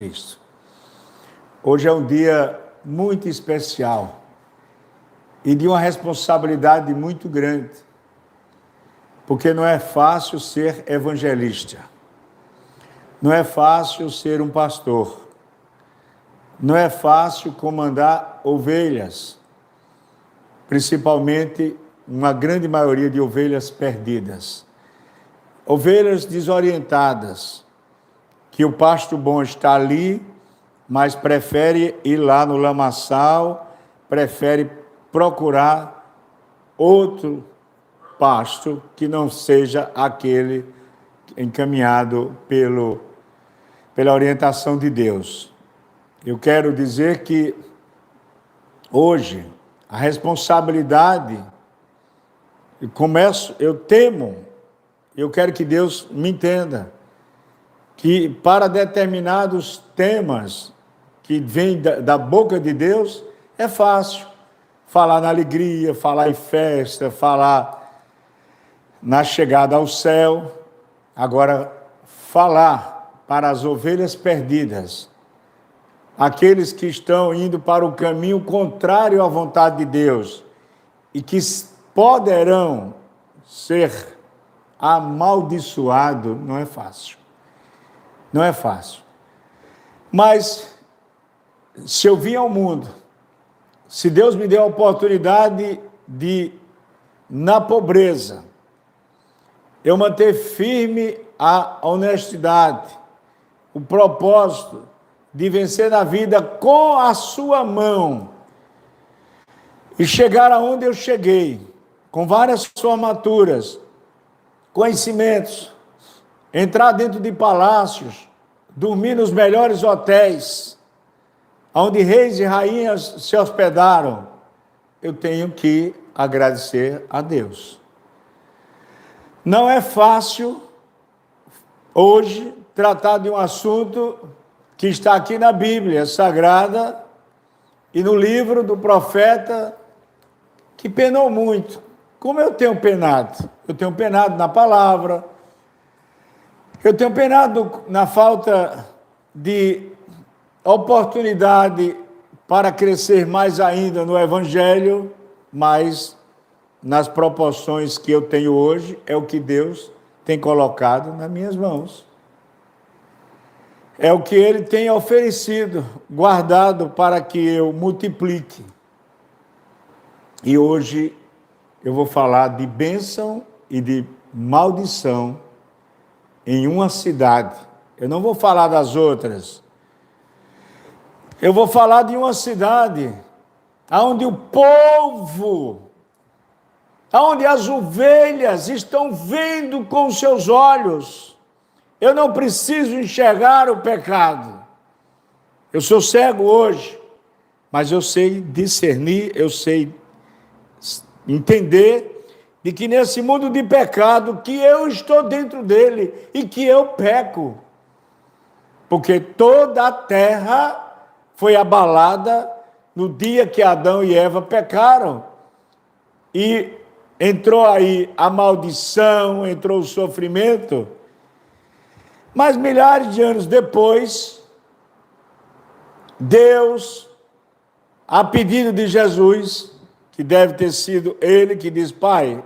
Cristo. Hoje é um dia muito especial e de uma responsabilidade muito grande, porque não é fácil ser evangelista, não é fácil ser um pastor, não é fácil comandar ovelhas, principalmente uma grande maioria de ovelhas perdidas, ovelhas desorientadas, que o pasto bom está ali, mas prefere ir lá no lamaçal, prefere procurar outro pasto que não seja aquele encaminhado pela orientação de Deus. Eu quero dizer que hoje a responsabilidade, eu quero que Deus me entenda, que para determinados temas que vêm da boca de Deus, é fácil falar na alegria, falar em festa, falar na chegada ao céu. Agora, falar para as ovelhas perdidas, aqueles que estão indo para o caminho contrário à vontade de Deus e que poderão ser amaldiçoados, não é fácil. Não é fácil. Mas, se eu vim ao mundo, se Deus me deu a oportunidade de, na pobreza, eu manter firme a honestidade, o propósito de vencer na vida com a sua mão e chegar aonde eu cheguei, com várias formaturas, conhecimentos, entrar dentro de palácios, dormir nos melhores hotéis, onde reis e rainhas se hospedaram, eu tenho que agradecer a Deus. Não é fácil, hoje, tratar de um assunto que está aqui na Bíblia Sagrada e no livro do profeta, que penou muito. Como eu tenho penado? Eu tenho penado na palavra, eu tenho penado na falta de oportunidade para crescer mais ainda no Evangelho, mas nas proporções que eu tenho hoje, é o que Deus tem colocado nas minhas mãos. É o que Ele tem oferecido, guardado para que eu multiplique. E hoje eu vou falar de bênção e de maldição em uma cidade. Eu não vou falar das outras. Eu vou falar de uma cidade onde o povo, onde as ovelhas estão vendo com seus olhos. Eu não preciso enxergar o pecado. Eu sou cego hoje, mas eu sei discernir, eu sei entender de que nesse mundo de pecado, que eu estou dentro dele e que eu peco. Porque toda a terra foi abalada no dia que Adão e Eva pecaram. E entrou aí a maldição, entrou o sofrimento. Mas milhares de anos depois, Deus, a pedido de Jesus, que deve ter sido ele que diz: Pai,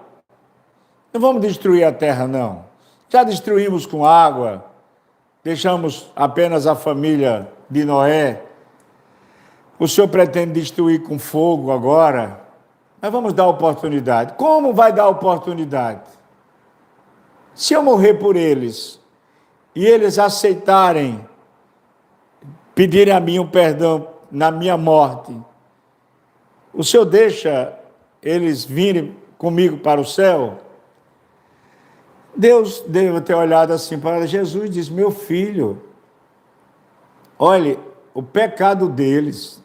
não vamos destruir a terra, não. Já destruímos com água, deixamos apenas a família de Noé. O Senhor pretende destruir com fogo agora, mas vamos dar oportunidade. Como vai dar oportunidade? Se eu morrer por eles, e eles aceitarem, pedirem a mim um perdão na minha morte, o Senhor deixa eles virem comigo para o céu? Deus deve ter olhado assim para Jesus e diz: meu filho, olhe, o pecado deles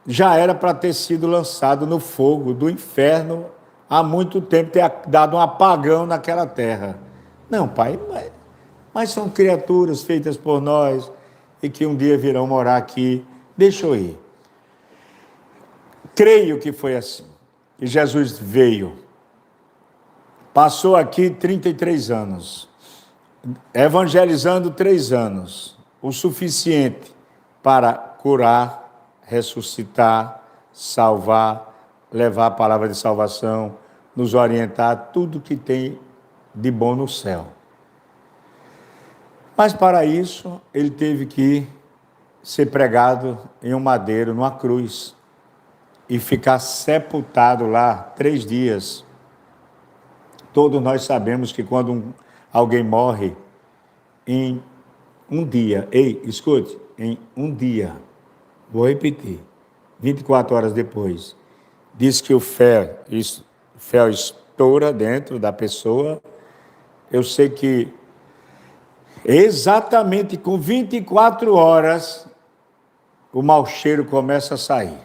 já era para ter sido lançado no fogo do inferno há muito tempo, ter dado um apagão naquela terra. Não, pai, mas são criaturas feitas por nós e que um dia virão morar aqui. Deixa eu ir. Creio que foi assim. E Jesus veio. Passou aqui 33 anos. Evangelizando 3 anos. o suficiente para curar, ressuscitar, salvar, levar a palavra de salvação, nos orientar, tudo que tem de bom no céu. Mas para isso, ele teve que ser pregado em um madeiro, numa cruz, e ficar sepultado lá 3 dias. Todos nós sabemos que quando alguém morre, em um dia, escute, em um dia, vou repetir, 24 horas depois, diz que o fel estoura dentro da pessoa. Eu sei que exatamente com 24 horas, o mau cheiro começa a sair.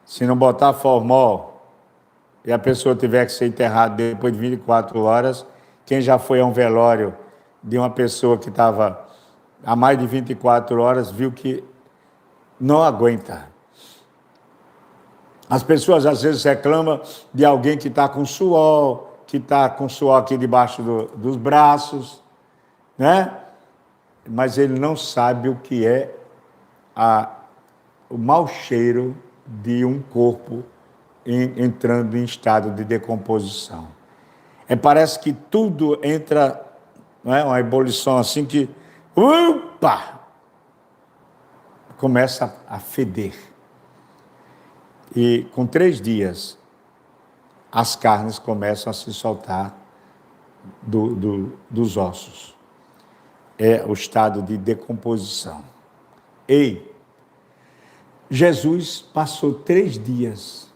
Se não botar formol e a pessoa tiver que ser enterrada depois de 24 horas, quem já foi a um velório de uma pessoa que estava há mais de 24 horas, viu que não aguenta. As pessoas às vezes reclamam de alguém que está com suor, aqui debaixo dos braços, né? Mas ele não sabe o que é o mau cheiro de um corpo entrando em estado de decomposição. Parece que tudo entra, não é, uma ebulição assim que, começa a feder. E com 3 dias, as carnes começam a se soltar dos ossos. É o estado de decomposição. Jesus passou 3 dias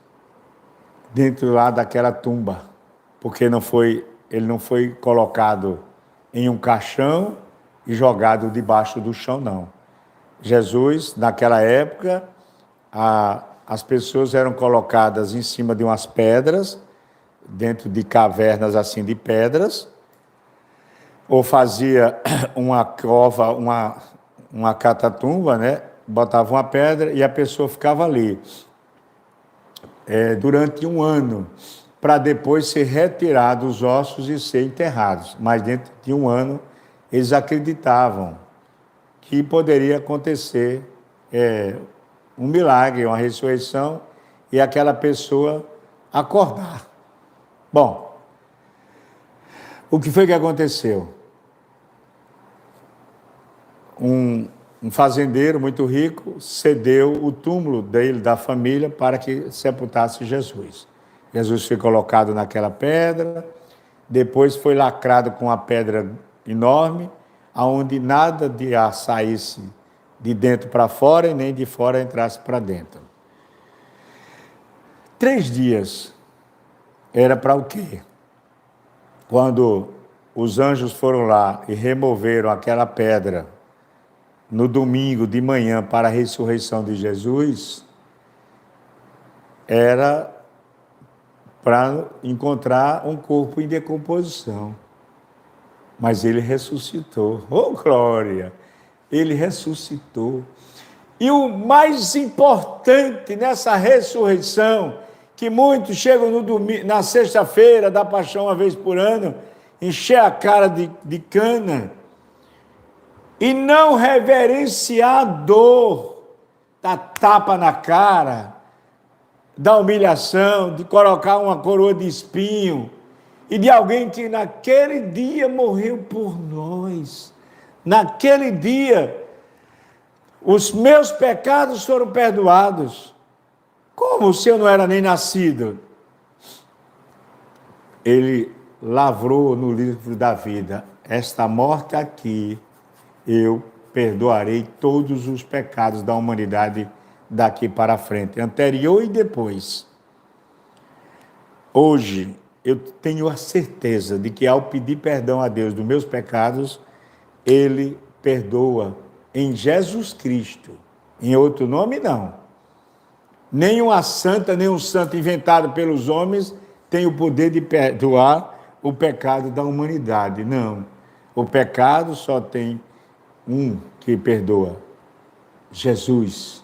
dentro lá daquela tumba, porque ele não foi colocado em um caixão e jogado debaixo do chão, não. Jesus, naquela época, as pessoas eram colocadas em cima de umas pedras, dentro de cavernas assim de pedras, ou fazia uma cova, uma catatumba, né? Botava uma pedra e a pessoa ficava ali durante 1 ano, para depois ser retirados os ossos e ser enterrados. Mas dentro de 1 ano, eles acreditavam que poderia acontecer um milagre, uma ressurreição, e aquela pessoa acordar. Bom, o que foi que aconteceu? Um fazendeiro muito rico cedeu o túmulo dele, da família, para que sepultasse Jesus. Jesus foi colocado naquela pedra, depois foi lacrado com uma pedra enorme, aonde nada de ar saísse de dentro para fora e nem de fora entrasse para dentro. 3 dias era para o quê? Quando os anjos foram lá e removeram aquela pedra no domingo de manhã para a ressurreição de Jesus, era para encontrar um corpo em decomposição. Mas ele ressuscitou. Oh, glória! Ele ressuscitou. E o mais importante nessa ressurreição, que muitos chegam no domingo, na sexta-feira da paixão, uma vez por ano, encher a cara de cana, e não reverenciar a dor da tapa na cara, da humilhação, de colocar uma coroa de espinho, e de alguém que naquele dia morreu por nós. Naquele dia, os meus pecados foram perdoados. Como se eu não era nem nascido? Ele lavrou no livro da vida: esta morte aqui, eu perdoarei todos os pecados da humanidade daqui para frente, anterior e depois. Hoje, eu tenho a certeza de que, ao pedir perdão a Deus dos meus pecados, Ele perdoa em Jesus Cristo. Em outro nome, não. Nem uma santa, nem um santo inventado pelos homens tem o poder de perdoar o pecado da humanidade. Não. O pecado só tem um que perdoa: Jesus,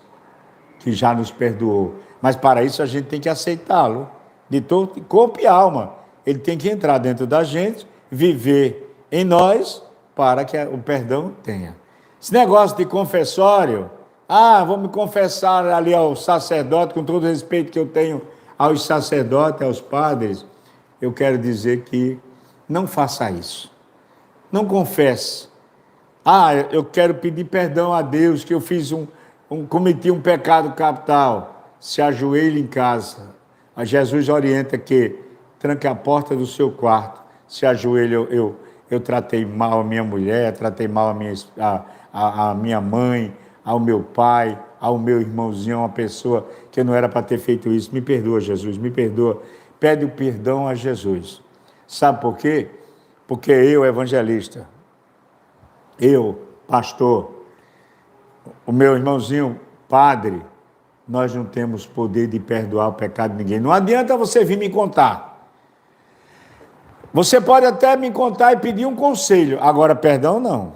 que já nos perdoou. Mas para isso a gente tem que aceitá-lo de todo corpo e alma. Ele tem que entrar dentro da gente, viver em nós, para que o perdão tenha. Esse negócio de confessório, vou me confessar ali ao sacerdote, com todo o respeito que eu tenho aos sacerdotes, aos padres, eu quero dizer que não faça isso. Não confesse. Eu quero pedir perdão a Deus que eu fiz cometi um pecado capital. Se ajoelhe em casa. A Jesus orienta que tranque a porta do seu quarto. Se ajoelhe, eu tratei mal a minha mulher, tratei mal a minha mãe, ao meu pai, ao meu irmãozinho, uma pessoa que não era para ter feito isso. Me perdoa, Jesus, me perdoa. Pede o perdão a Jesus. Sabe por quê? Porque eu, evangelista, eu, pastor, o meu irmãozinho, padre, nós não temos poder de perdoar o pecado de ninguém. Não adianta você vir me contar. Você pode até me contar e pedir um conselho. Agora, perdão, não.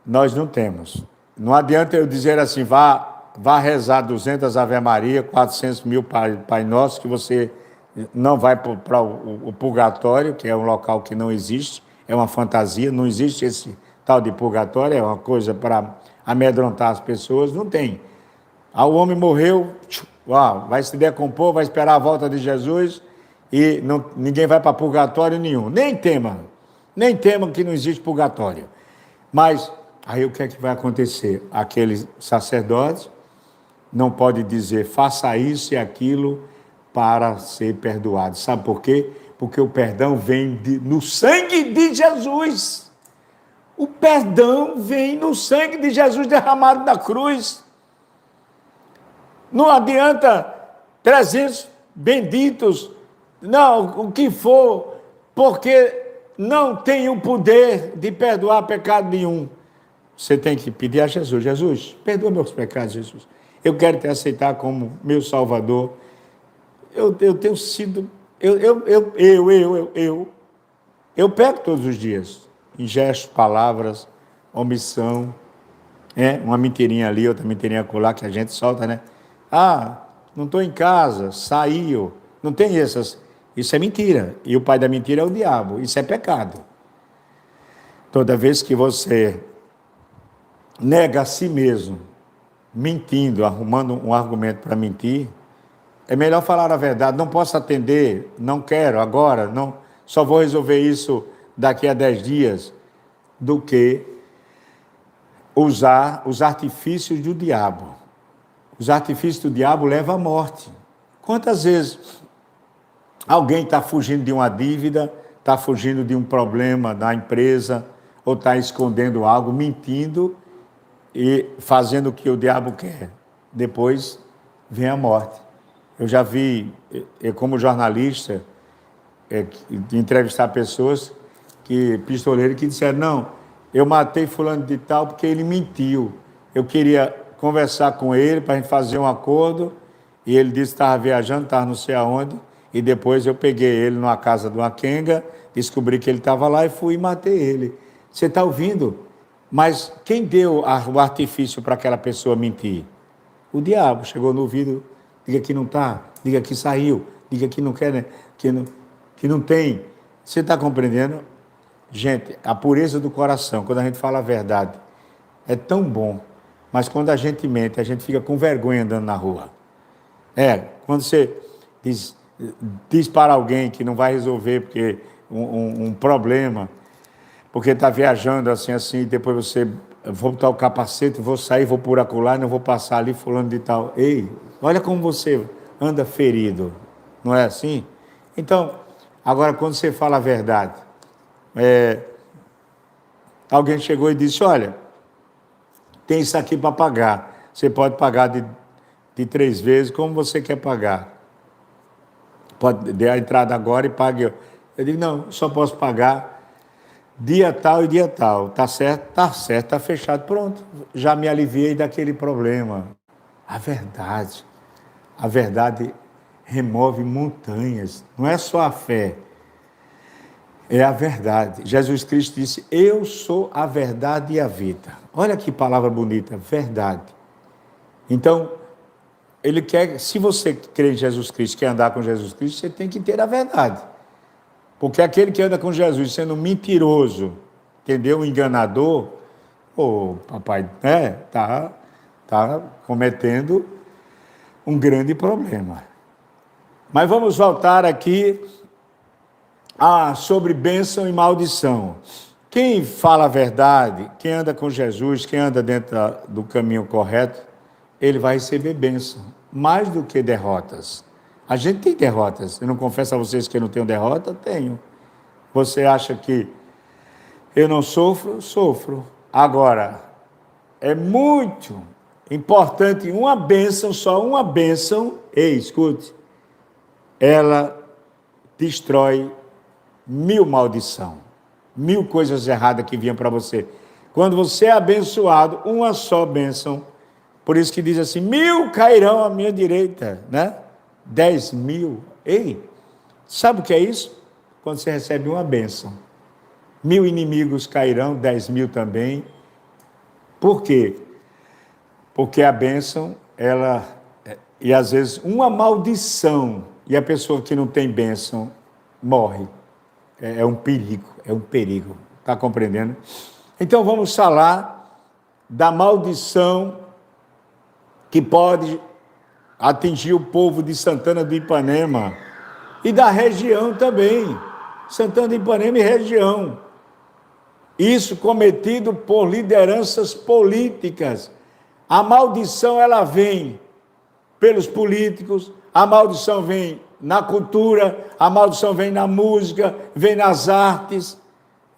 Nós não temos. Não adianta eu dizer assim, vá rezar 200 Ave Maria, 400 mil Pai Nosso, que você não vai para o purgatório, que é um local que não existe, é uma fantasia, não existe esse tal de purgatório, é uma coisa para amedrontar as pessoas, não tem. O homem morreu, vai se decompor, vai esperar a volta de Jesus e ninguém vai para purgatório nenhum. Nem tema que não existe purgatório. Mas aí o que é que vai acontecer? Aqueles sacerdotes não pode dizer faça isso e aquilo para ser perdoado. Sabe por quê? Porque o perdão vem no sangue de Jesus. O perdão vem no sangue de Jesus derramado na cruz. Não adianta 300 benditos, não, o que for, porque não tem o poder de perdoar pecado nenhum. Você tem que pedir a Jesus, Jesus, perdoa meus pecados, Jesus. Eu quero te aceitar como meu Salvador. Eu tenho sido, eu peco todos os dias, em gestos, palavras, omissão, uma mentirinha ali, outra mentirinha acolá, que a gente solta, né? Não estou em casa, saiu, não tem essas, isso é mentira, e o pai da mentira é o diabo, isso é pecado. Toda vez que você nega a si mesmo, mentindo, arrumando um argumento para mentir, é melhor falar a verdade. Não posso atender, não quero agora, não, só vou resolver isso daqui a 10 dias, do que usar os artifícios do diabo. Os artifícios do diabo levam à morte. Quantas vezes alguém está fugindo de uma dívida, está fugindo de um problema da empresa, ou está escondendo algo, mentindo e fazendo o que o diabo quer. Depois vem a morte. Eu já vi, como jornalista, de entrevistar pessoas, pistoleiros, que disseram, não, eu matei fulano de tal porque ele mentiu. Eu queria conversar com ele para a gente fazer um acordo, e ele disse que estava viajando, estava não sei aonde, e depois eu peguei ele numa casa de uma quenga, descobri que ele estava lá e fui e matei ele. Você está ouvindo? Mas quem deu o artifício para aquela pessoa mentir? O diabo. Chegou no ouvido, diga que não está, diga que saiu, diga que não quer, né? que não tem. Você está compreendendo? Gente, a pureza do coração, quando a gente fala a verdade, é tão bom, mas quando a gente mente, a gente fica com vergonha andando na rua. Quando você diz para alguém que não vai resolver porque um problema, porque está viajando assim, e depois você, vou botar o capacete, vou sair, vou por acolá, não vou passar ali fulano de tal. Ei, olha como você anda ferido, não é assim? Então, agora quando você fala a verdade, alguém chegou e disse, olha, tem isso aqui para pagar, você pode pagar de 3 vezes, como você quer pagar? Pode dar a entrada agora e pague. Eu digo, não, só posso pagar dia tal e dia tal. Tá certo, tá fechado, pronto. Já me aliviei daquele problema. A verdade remove montanhas. Não é só a fé, é a verdade. Jesus Cristo disse, eu sou a verdade e a vida. Olha que palavra bonita, verdade. Então, ele quer, se você crê em Jesus Cristo, quer andar com Jesus Cristo, você tem que ter a verdade. Porque aquele que anda com Jesus sendo mentiroso, entendeu? Enganador, O papai tá cometendo um grande problema. Mas vamos voltar aqui sobre bênção e maldição. Quem fala a verdade, quem anda com Jesus, quem anda dentro do caminho correto, ele vai receber bênção, mais do que derrotas. A gente tem derrotas. Eu não confesso a vocês que eu não tenho derrota? Tenho. Você acha que eu não sofro? Sofro. Agora, é muito importante uma bênção, só uma bênção, escute, ela destrói 1000 maldição, 1000 coisas erradas que vinham para você. Quando você é abençoado, uma só bênção, por isso que diz assim, 1000 cairão à minha direita, né? 10.000, sabe o que é isso? Quando você recebe uma bênção, 1000 inimigos cairão, 10.000 também. Por quê? Porque a bênção, e às vezes uma maldição, e a pessoa que não tem bênção morre. É um perigo, está compreendendo? Então vamos falar da maldição que pode atingir o povo de Santana do Ipanema e da região também, Santana do Ipanema e região. Isso cometido por lideranças políticas. A maldição, ela vem pelos políticos, a maldição vem na cultura, a maldição vem na música, vem nas artes,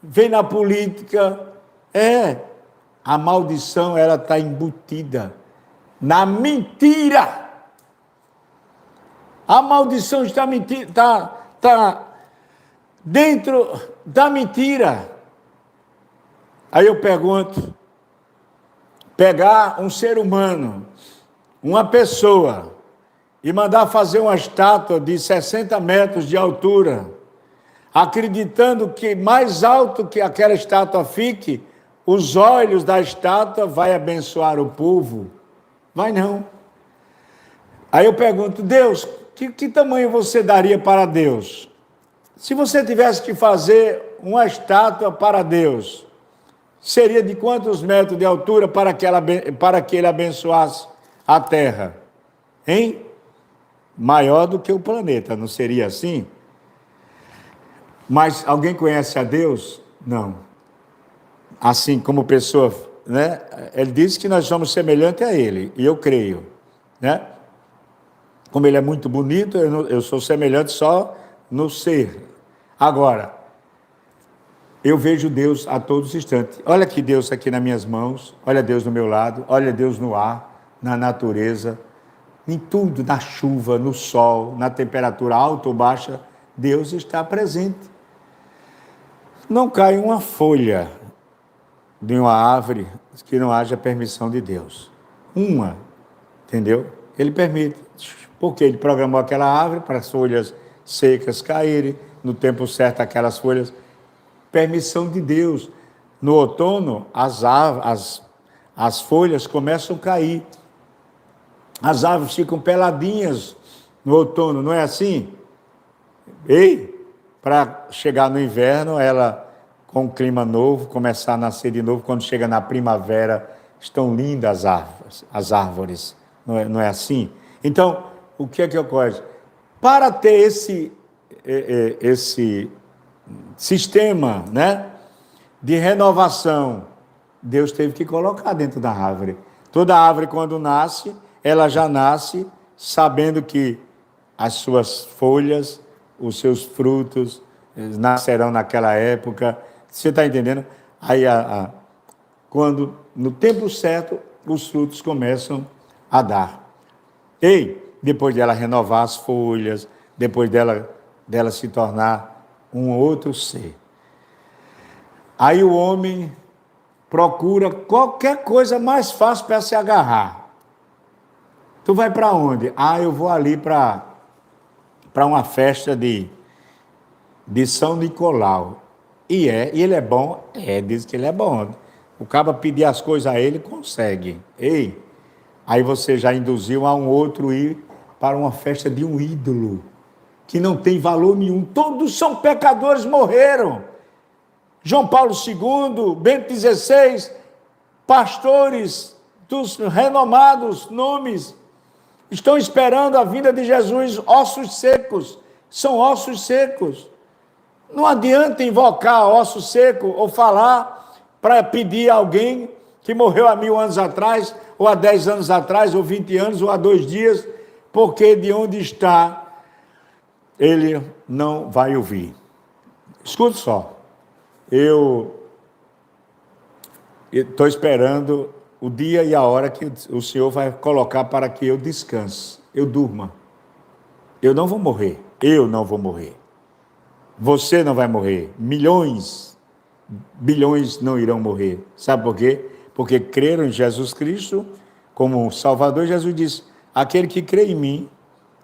vem na política. A maldição, ela está embutida na mentira. A maldição está dentro da mentira. Aí eu pergunto, pegar um ser humano, uma pessoa, e mandar fazer uma estátua de 60 metros de altura, acreditando que mais alto que aquela estátua fique, os olhos da estátua vai abençoar o povo? Vai não. Aí eu pergunto, Deus, que tamanho você daria para Deus? Se você tivesse que fazer uma estátua para Deus, seria de quantos metros de altura para que ele abençoasse a terra? Maior do que o planeta, não seria assim? Mas alguém conhece a Deus? Não. Assim como pessoa, né? Ele diz que nós somos semelhantes a Ele, e eu creio, né? Como Ele é muito bonito, eu sou semelhante só no ser. Agora, eu vejo Deus a todos os instantes. Olha que Deus aqui nas minhas mãos, olha Deus do meu lado, olha Deus no ar, na natureza, em tudo, na chuva, no sol, na temperatura alta ou baixa, Deus está presente. Não cai uma folha de uma árvore que não haja permissão de Deus. Uma, entendeu? Ele permite, porque Ele programou aquela árvore para as folhas secas caírem, no tempo certo aquelas folhas, permissão de Deus. No outono, as folhas começam a cair. As árvores ficam peladinhas no outono, não é assim? Para chegar no inverno, ela, com o clima novo, começar a nascer de novo. Quando chega na primavera, estão lindas as árvores. Não é assim? Então, o que é que ocorre? Para ter esse sistema, né, de renovação, Deus teve que colocar dentro da árvore. Toda árvore, quando nasce, ela já nasce sabendo que as suas folhas, os seus frutos nascerão naquela época. Você está entendendo? Aí, quando, no tempo certo, os frutos começam a dar. Depois dela renovar as folhas, depois dela se tornar um outro ser. Aí o homem procura qualquer coisa mais fácil para se agarrar. Tu vai para onde? Eu vou ali para uma festa de São Nicolau. E ele é bom? Diz que ele é bom. O cara pedir as coisas a ele, consegue. Aí você já induziu a um outro ir para uma festa de um ídolo, que não tem valor nenhum. Todos são pecadores, morreram. João Paulo II, Bento XVI, pastores dos renomados nomes estão esperando a vinda de Jesus, ossos secos, são ossos secos. Não adianta invocar osso seco ou falar para pedir a alguém que morreu há 1000 anos atrás, ou há 10 anos atrás, ou 20 anos, ou há 2 dias, porque de onde está, ele não vai ouvir. Escute só, eu estou esperando o dia e a hora que o Senhor vai colocar para que eu descanse, eu durma. Eu não vou morrer, eu não vou morrer. Você não vai morrer, milhões, bilhões não irão morrer. Sabe por quê? Porque creram em Jesus Cristo como Salvador. Jesus disse, aquele que crê em mim,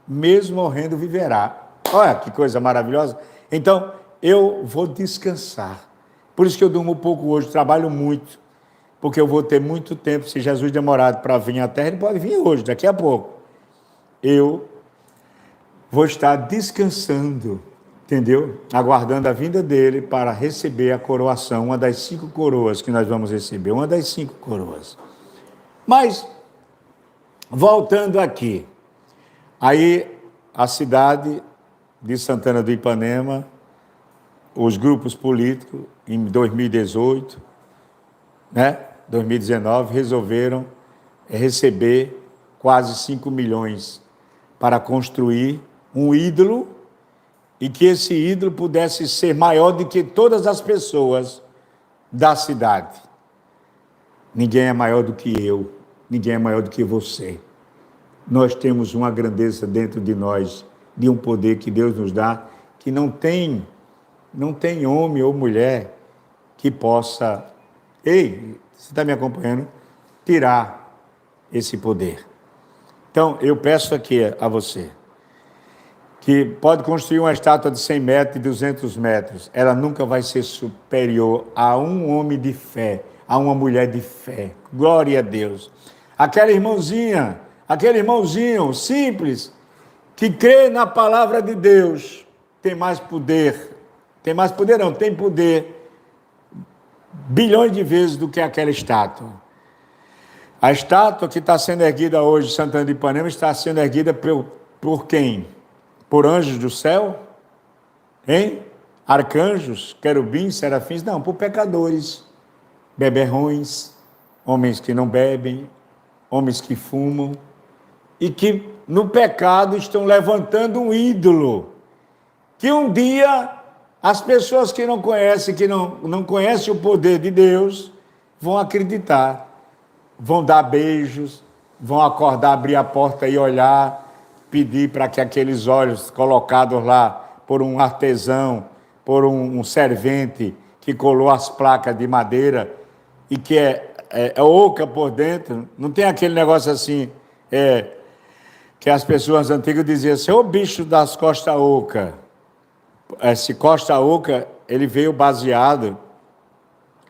mesmo morrendo, viverá. Olha que coisa maravilhosa. Então, eu vou descansar. Por isso que eu durmo pouco hoje, trabalho muito, porque eu vou ter muito tempo. Se Jesus demorar para vir à terra, ele pode vir hoje, daqui a pouco. Eu vou estar descansando, entendeu? Aguardando a vinda dele para receber a coroação, uma das 5 coroas que nós vamos receber, uma das 5 coroas. Mas, voltando aqui, aí a cidade de Santana do Ipanema, os grupos políticos, em 2018, 2019, resolveram receber quase 5 milhões para construir um ídolo e que esse ídolo pudesse ser maior do que todas as pessoas da cidade. Ninguém é maior do que eu, ninguém é maior do que você. Nós temos uma grandeza dentro de nós, de um poder que Deus nos dá, que não tem homem ou mulher que possa, ei, você está me acompanhando? Tirar esse poder. Então, eu peço aqui a você, que pode construir uma estátua de 100 metros e 200 metros, ela nunca vai ser superior a um homem de fé, a uma mulher de fé. Glória a Deus. Aquele irmãozinho simples, que crê na palavra de Deus, tem mais poder. Tem mais poder não, tem poder bilhões de vezes do que aquela estátua. A estátua que está sendo erguida hoje em Santana de Ipanema está sendo erguida por quem? Por anjos do céu? Hein? Arcanjos, querubins, serafins? Não, por pecadores, beberrões, homens que não bebem, homens que fumam, e que no pecado estão levantando um ídolo, que um dia as pessoas que não conhecem, não conhecem o poder de Deus, vão acreditar, vão dar beijos, vão acordar, abrir a porta e olhar, pedir para que aqueles olhos colocados lá por um artesão, por um servente que colou as placas de madeira e que é oca por dentro, não tem aquele negócio assim, que as pessoas antigas diziam assim, ô bicho das costas oca. Esse costa oca, ele veio baseado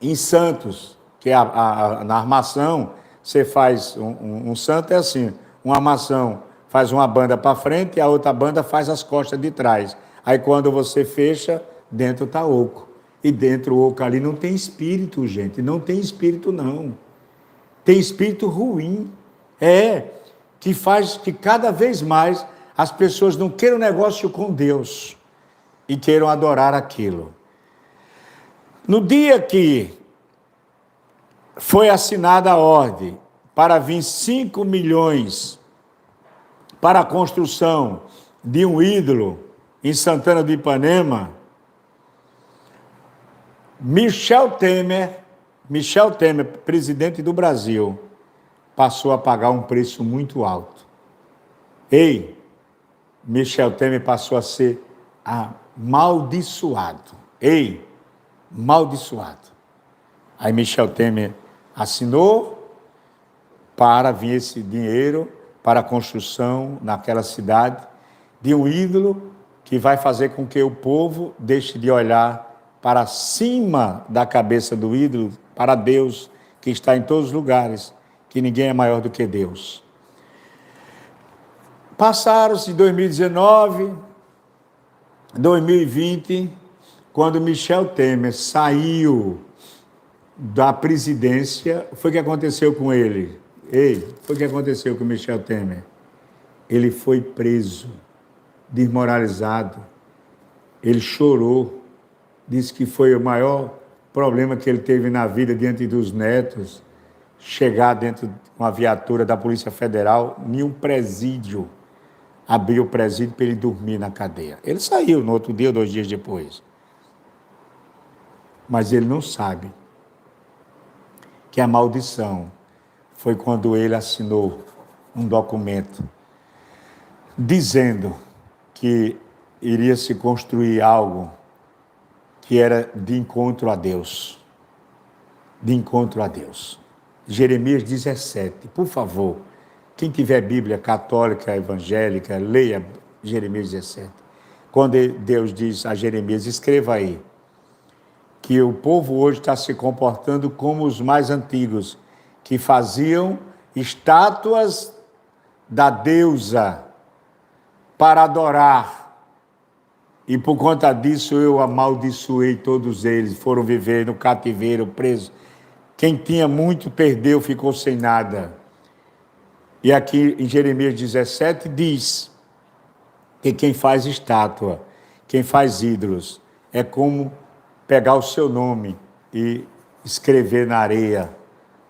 em santos, que na armação, você faz um santo é assim, uma armação faz uma banda para frente e a outra banda faz as costas de trás. Aí quando você fecha, dentro está oco. E dentro o oco ali não tem espírito, gente, não tem espírito não. Tem espírito ruim, que faz que cada vez mais as pessoas não queiram negócio com Deus e queiram adorar aquilo. No dia que foi assinada a ordem para vir 5 milhões para a construção de um ídolo em Santana do Ipanema, Michel Temer, presidente do Brasil, passou a pagar um preço muito alto. Michel Temer passou a ser amaldiçoado. Maldiçoado. Aí Michel Temer assinou para vir esse dinheiro para a construção naquela cidade de um ídolo que vai fazer com que o povo deixe de olhar para cima da cabeça do ídolo, para Deus que está em todos os lugares, que ninguém é maior do que Deus. Passaram-se 2019, 2020, quando Michel Temer saiu da presidência, foi o que aconteceu com ele. Foi o que aconteceu com Michel Temer. Ele foi preso, desmoralizado. Ele chorou, disse que foi o maior problema que ele teve na vida diante dos netos, chegar dentro de uma viatura da Polícia Federal, em um presídio, abrir o presídio para ele dormir na cadeia. Ele saiu no outro dia ou 2 dias depois. Mas ele não sabe que a maldição foi quando ele assinou um documento dizendo que iria se construir algo que era de encontro a Deus. De encontro a Deus. Jeremias 17, por favor, quem tiver Bíblia católica, evangélica, leia Jeremias 17. Quando Deus diz a Jeremias, escreva aí, que o povo hoje está se comportando como os mais antigos, que faziam estátuas da deusa para adorar. E por conta disso eu amaldiçoei todos eles, foram viver no cativeiro, presos. Quem tinha muito perdeu, ficou sem nada. E aqui em Jeremias 17 diz que quem faz estátua, quem faz ídolos, é como pegar o seu nome e escrever na areia,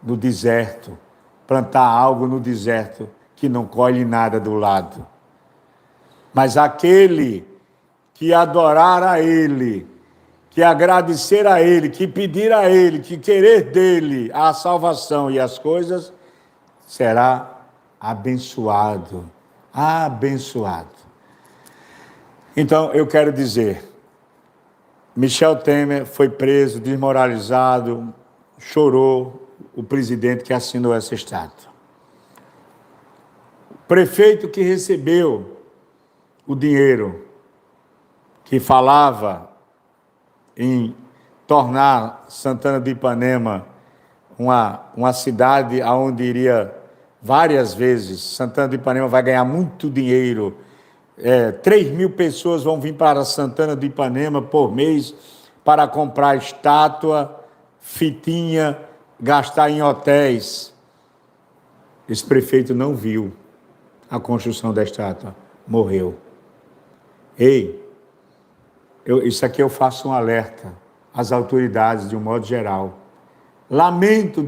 no deserto, plantar algo no deserto que não colhe nada do lado. Mas aquele que adorar a Ele, que agradecer a Ele, que pedir a Ele, que querer dele a salvação e as coisas, será abençoado. Abençoado. Então, eu quero dizer, Michel Temer foi preso, desmoralizado, chorou o presidente que assinou essa estátua. O prefeito que recebeu o dinheiro, que falava em tornar Santana do Ipanema uma cidade onde iria várias vezes. Santana do Ipanema vai ganhar muito dinheiro. 3.000 pessoas vão vir para Santana do Ipanema por mês para comprar estátua, fitinha, gastar em hotéis. Esse prefeito não viu a construção da estátua, morreu. Isso aqui eu faço um alerta às autoridades de um modo geral. Lamento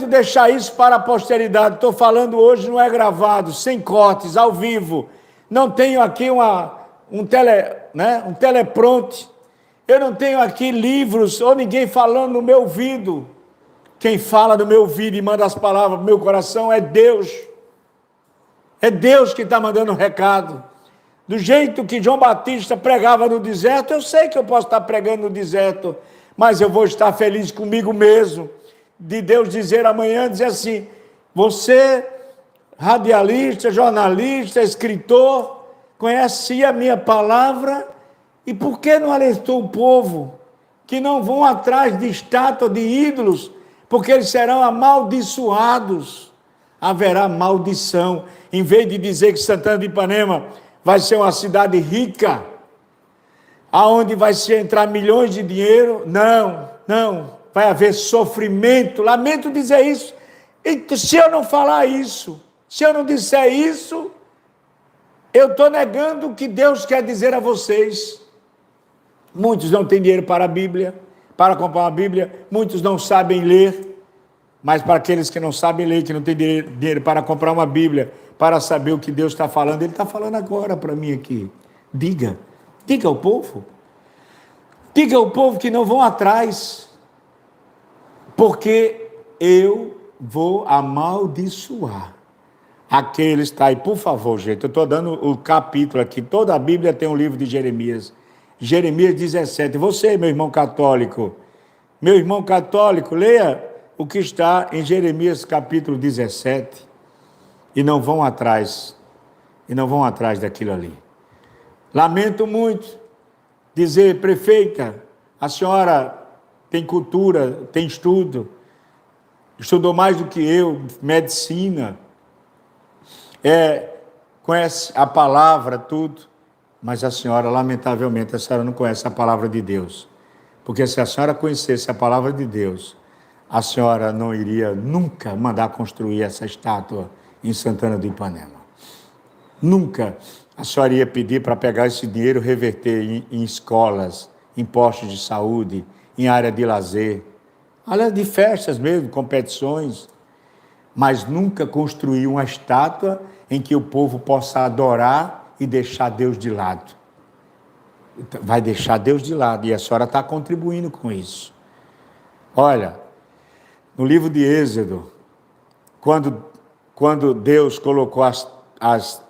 deixar isso para a posteridade. Estou falando hoje, não é gravado, sem cortes, ao vivo. Não tenho aqui um teleprompter. Eu não tenho aqui livros ou ninguém falando no meu ouvido. Quem fala no meu ouvido e manda as palavras para o meu coração é Deus. É Deus que está mandando o recado. Do jeito que João Batista pregava no deserto, eu sei que eu posso estar pregando no deserto, mas eu vou estar feliz comigo mesmo. De Deus dizer amanhã, dizer assim, você, radialista, jornalista, escritor, conhece a minha palavra, e por que não alertou o povo que não vão atrás de estátua, de ídolos, porque eles serão amaldiçoados, haverá maldição, em vez de dizer que Santana do Ipanema vai ser uma cidade rica, aonde vai se entrar milhões de dinheiro, não, vai haver sofrimento, lamento dizer isso, e se eu não falar isso, se eu não disser isso, eu estou negando o que Deus quer dizer a vocês. Muitos não têm dinheiro para a Bíblia, para comprar uma Bíblia, muitos não sabem ler, mas para aqueles que não sabem ler, que não têm dinheiro para comprar uma Bíblia, para saber o que Deus está falando, Ele está falando agora para mim aqui. Diga ao povo. Diga ao povo que não vão atrás, porque eu vou amaldiçoar aqueles, tá aí, por favor, gente, eu estou dando o capítulo aqui, toda a Bíblia tem um livro de Jeremias 17, você, meu irmão católico, leia o que está em Jeremias capítulo 17, e não vão atrás daquilo ali. Lamento muito dizer, prefeita, a senhora tem cultura, tem estudo, estudou mais do que eu, medicina, conhece a palavra, tudo, mas a senhora, lamentavelmente, a senhora não conhece a palavra de Deus, Porque se a senhora conhecesse a palavra de Deus, a senhora não iria nunca mandar construir essa estátua em Santana do Ipanema. Nunca a senhora ia pedir para pegar esse dinheiro e reverter em escolas, em postos de saúde, em área de lazer, área de festas mesmo, competições, mas nunca construir uma estátua em que o povo possa adorar e deixar Deus de lado. Vai deixar Deus de lado, e a senhora está contribuindo com isso. Olha, no livro de Êxodo, quando Deus colocou as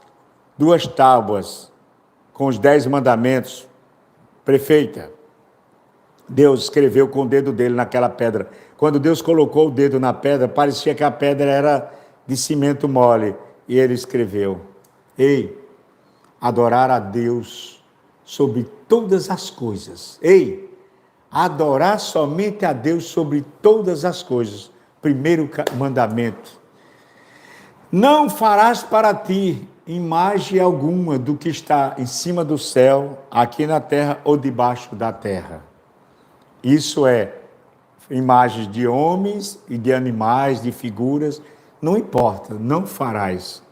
2 tábuas com os 10 mandamentos, prefeita, Deus escreveu com o dedo dele naquela pedra. Quando Deus colocou o dedo na pedra, parecia que a pedra era de cimento mole, e ele escreveu: ei, adorar a Deus sobre todas as coisas. Ei, adorar somente a Deus sobre todas as coisas. Primeiro mandamento. Não farás para ti imagem alguma do que está em cima do céu, aqui na terra ou debaixo da terra. Isso é imagens de homens e de animais, de figuras, não importa, não farás,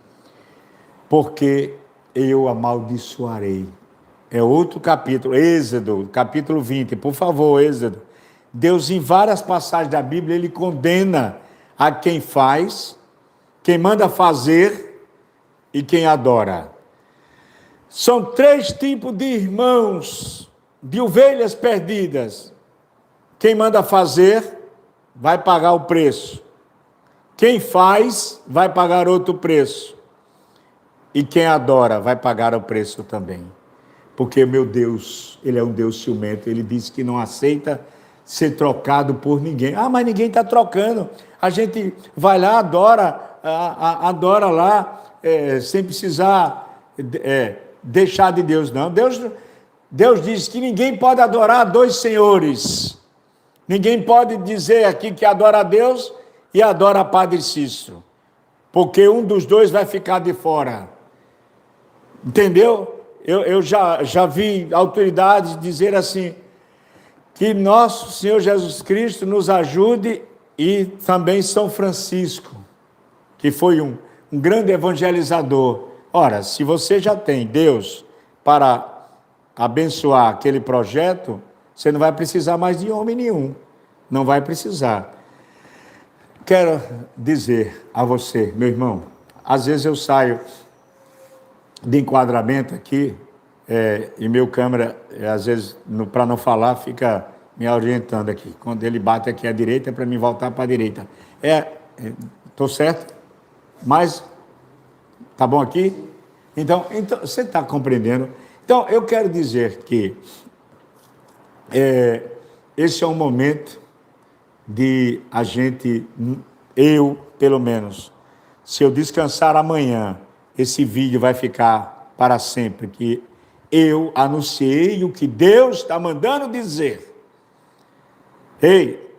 porque eu amaldiçoarei. É outro capítulo, Êxodo, capítulo 20, por favor, Êxodo. Deus, em várias passagens da Bíblia, ele condena a quem faz, quem manda fazer e quem adora. São 3 tipos de irmãos, de ovelhas perdidas. Quem manda fazer vai pagar o preço. Quem faz vai pagar outro preço. E quem adora vai pagar o preço também. Porque meu Deus, ele é um Deus ciumento. Ele diz que não aceita ser trocado por ninguém. Ah, mas ninguém está trocando. A gente vai lá, adora lá, sem precisar deixar de Deus. Não, Deus diz que ninguém pode adorar 2 senhores. Ninguém pode dizer aqui que adora a Deus e adora a Padre Cícero, porque um dos 2 vai ficar de fora. Entendeu? Eu já vi autoridades dizer assim, que nosso Senhor Jesus Cristo nos ajude, e também São Francisco, que foi um grande evangelizador. Ora, se você já tem Deus para abençoar aquele projeto, você não vai precisar mais de homem nenhum. Não vai precisar. Quero dizer a você, meu irmão, às vezes eu saio de enquadramento aqui, e meu câmera, às vezes, para não falar, fica me orientando aqui. Quando ele bate aqui à direita, é para mim voltar para a direita. Estou certo? Mas, tá bom aqui? Então você está compreendendo? Então, eu quero dizer que esse é um momento de a gente, eu, pelo menos, se eu descansar amanhã, esse vídeo vai ficar para sempre, que eu anunciei o que Deus está mandando dizer. Ei,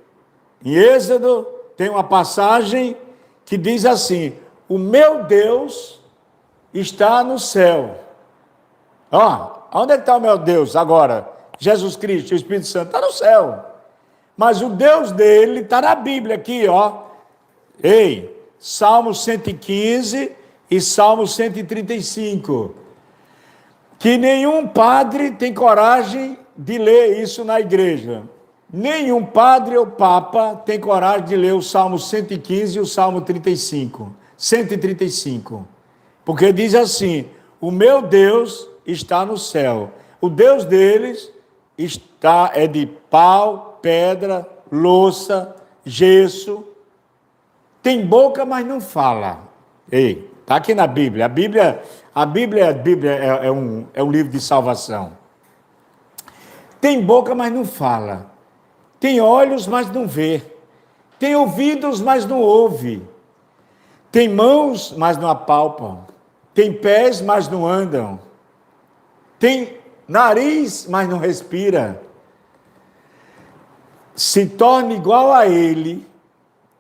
em Êxodo tem uma passagem que diz assim: o meu Deus está no céu. Onde é que está o meu Deus agora? Jesus Cristo, o Espírito Santo, está no céu. Mas o Deus dele está na Bíblia aqui, Ei, Salmo 115 e Salmo 135. Que nenhum padre tem coragem de ler isso na igreja. Nenhum padre ou papa tem coragem de ler o Salmo 115 e o Salmo 135. Porque diz assim: o meu Deus está no céu. O Deus deles é de pau, pedra, louça, gesso. Tem boca, mas não fala. Ei, está aqui na Bíblia. A Bíblia é um livro de salvação. Tem boca, mas não fala. Tem olhos, mas não vê. Tem ouvidos, mas não ouve. Tem mãos, mas não apalpam. Tem pés, mas não andam. Tem nariz, mas não respira. Se torna igual a ele